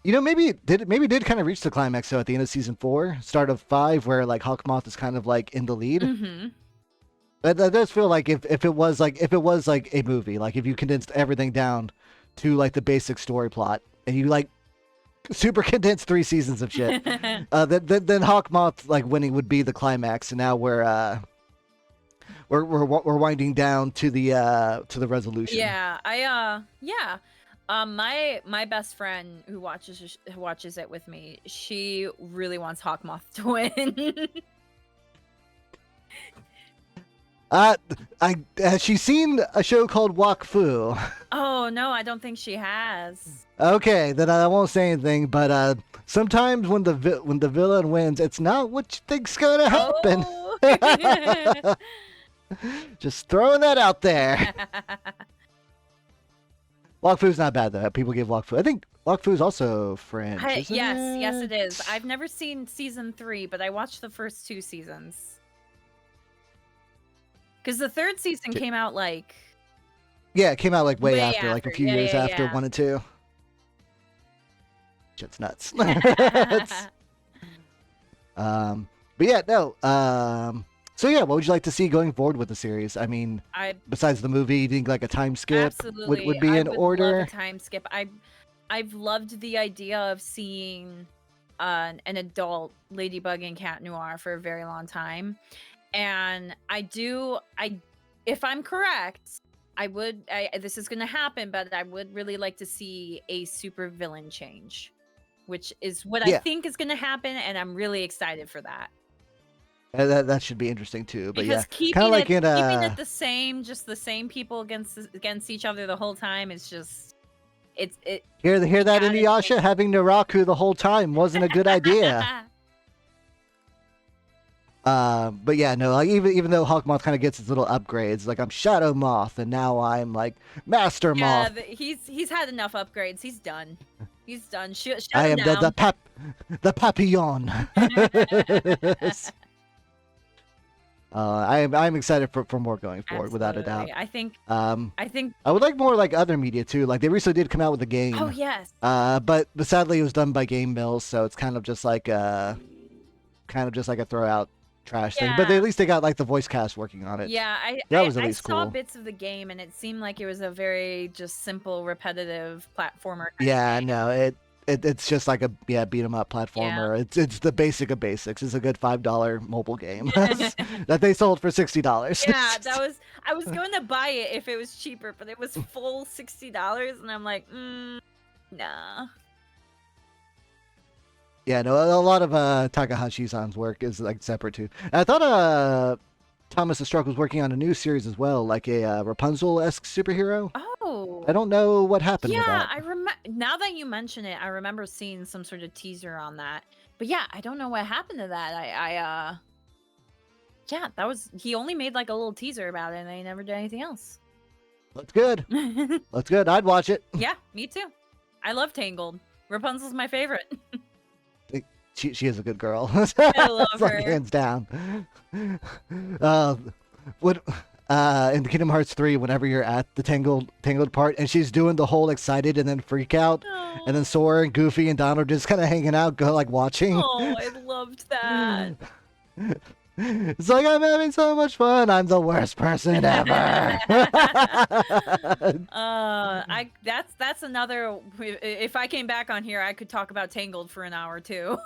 maybe it did kind of reach the climax though at the end of season 4, start of 5, where like Hawkmoth is kind of like in the lead. Mm-hmm. That does feel like if it was like a movie, like if you condensed everything down to like the basic story plot, and you like super condensed 3 seasons of shit, then Hawkmoth like winning would be the climax, and now we're winding down to the resolution. Yeah, my best friend who watches it with me, she really wants Hawkmoth to win. Has she seen a show called Wakfu? Oh no, I don't think she has. Okay, then I won't say anything. But sometimes when the villain wins, it's not what you think's gonna happen. Oh. Just throwing that out there. Wakfu's not bad though. People give Wakfu. I think Wakfu's also French. Yes, it is. I've never seen season 3, but I watched the first 2 seasons. Because the 3rd season came out like... Yeah, it came out like way after, like a few years after 1 and 2. Shit's nuts. But yeah, no. So yeah, what would you like to see going forward with the series? I mean, besides the movie, do you think like a time skip would be in order? Love a time skip. I've loved the idea of seeing an adult Ladybug and Cat Noir for a very long time, and if I'm correct, this is going to happen, but I would really like to see a super villain change, which is what I Yeah, think is going to happen, and I'm really excited for that. that should be interesting too. But yeah, Because kind of like in keeping it the same, just the same people against each other the whole time is just it hear you that, gotta Inuyasha? Having Naraku the whole time wasn't a good idea. But yeah, no, like even though Hawkmoth kind of gets his little upgrades, like I'm Shadow Moth, and now I'm like Master Yeah, Moth. he's had enough upgrades. He's done. He's done. Shut I him am down. the Papillon. I'm excited for more going forward, without a doubt. Absolutely. I think. I would like more like other media too. Like they recently did come out with a game. Oh yes. But sadly it was done by Game Mills, so it's kind of just like a throw out trash thing. But at least they got like the voice cast working on it. Yeah, that was at least I saw cool. bits of the game, and it seemed like it was a very just simple, repetitive platformer. Yeah, no, it's just like a beat 'em up platformer. Yeah. It's the basic of basics. It's a good $5 mobile game that they sold for $60. Yeah, I was going to buy it if it was cheaper, but it was full $60, and I'm like, nah. Yeah, no, a lot of Takahashi-san's work is like separate too. I thought Thomas the Struck was working on a new series as well, like a Rapunzel-esque superhero. Oh. I don't know what happened with that. I remember. Now that you mention it, I remember seeing some sort of teaser on that. But yeah, I don't know what happened to that. Yeah, he only made like a little teaser about it, and they never did anything else. That's good. That's good. I'd watch it. Yeah, me too. I love Tangled. Rapunzel's my favorite. She is a good girl. I love her. Like, hands down. In Kingdom Hearts 3, whenever you're at the tangled part, and she's doing the whole excited and then freak out, and then Sora and Goofy and Donald just kind of hanging out, like watching. Oh, I loved that. It's like, I'm having so much fun. I'm the worst person ever. That's another. If I came back on here, I could talk about Tangled for an hour too.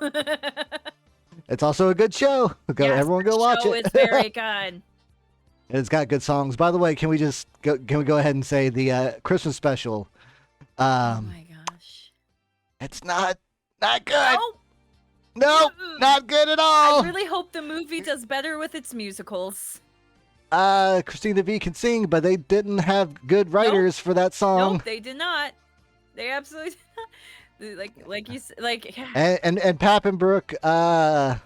It's also a good show. Everyone go watch it. It's very good. It's got good songs. By the way, can we go ahead and say the Christmas special? Oh my gosh. It's not good. Nope. Nope, not good at all. I really hope the movie does better with its musicals. Christina V can sing, but they didn't have good writers for that song. Nope, they did not. They absolutely did not. Like you said, like. And Pappenbrook,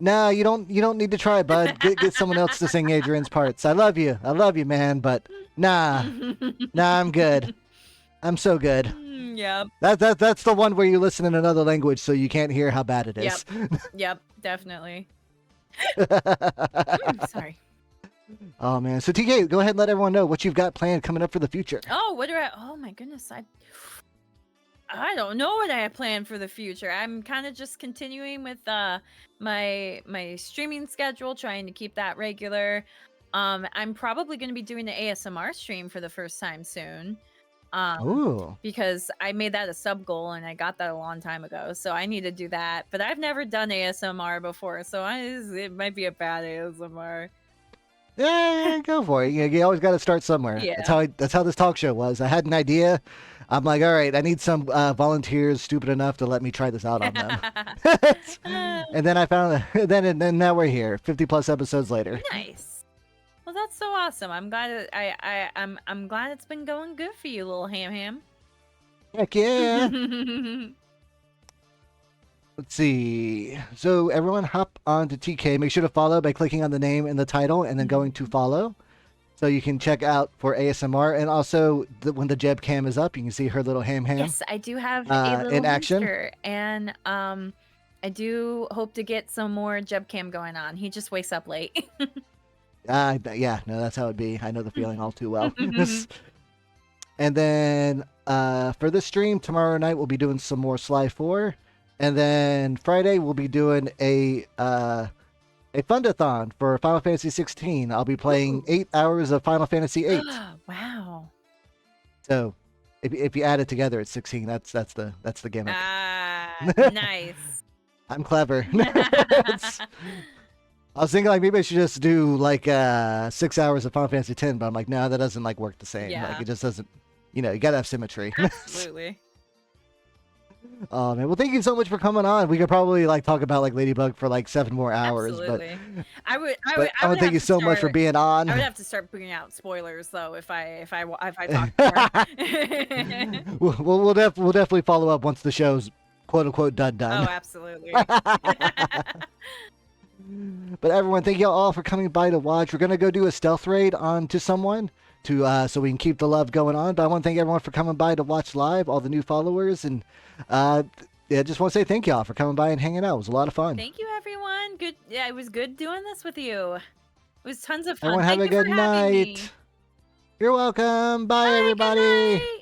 no, you don't need to try, bud. Get someone else to sing Adrian's parts. I love you, man, but nah, I'm good. I'm so good. Yep. That's the one where you listen in another language so you can't hear how bad it is. Yep, definitely. Sorry. Oh man. So TK, go ahead and let everyone know what you've got planned coming up for the future. Oh my goodness. I don't know what I have planned for the future. I'm kind of just continuing with my streaming schedule, trying to keep that regular. I'm probably going to be doing the ASMR stream for the first time soon. Ooh. Because I made that a sub goal and I got that a long time ago, so I need to do that. But I've never done ASMR before, so it might be a bad ASMR. Yeah, go for it. You always got to start somewhere. Yeah. That's how this talk show was. I had an idea. I'm like, all right, I need some volunteers stupid enough to let me try this out on them. And then I found then now we're here, 50 plus episodes later. Nice. Well, that's so awesome. I'm glad I'm glad it's been going good for you, little ham. Heck yeah. Let's see. So everyone hop on to TK. Make sure to follow by clicking on the name and the title and then going to follow. So you can check out for ASMR. And also, when the Jeb cam is up, you can see her little ham. Yes, I do have a little in action. Rooster, and I do hope to get some more Jeb cam going on. He just wakes up late. Yeah, no, that's how it'd be. I know the feeling all too well. And then for this stream, tomorrow night we'll be doing some more Sly 4. And then Friday we'll be doing a fundathon for Final Fantasy 16. I'll be playing 8 hours of Final Fantasy 8. Wow. So if you add it together, it's 16. That's the gimmick. Nice. I'm clever. It's- I was thinking like maybe I should just do like 6 hours of Final Fantasy X, but I'm like, no, that doesn't like work the same. Like Yeah. it just doesn't. You gotta have symmetry. Absolutely. Oh man, well thank you so much for coming on. We could probably like talk about like Ladybug for like 7 more hours, Absolutely. I would I want to thank you so much for being on. I would have to start bringing out spoilers though if I talk more. We'll definitely follow up once the show's quote unquote done. Oh, absolutely. But everyone, thank you all for coming by to watch. We're gonna go do a stealth raid onto someone to so we can keep the love going on. But I want to thank everyone for coming by to watch live, all the new followers, and yeah, just want to say thank y'all for coming by and hanging out. It was a lot of fun. Thank you, everyone. Good. Yeah, it was good doing this with you. It was tons of fun. Everyone have Thank a you good for having me. night. You're welcome. Bye Bye, good everybody. night.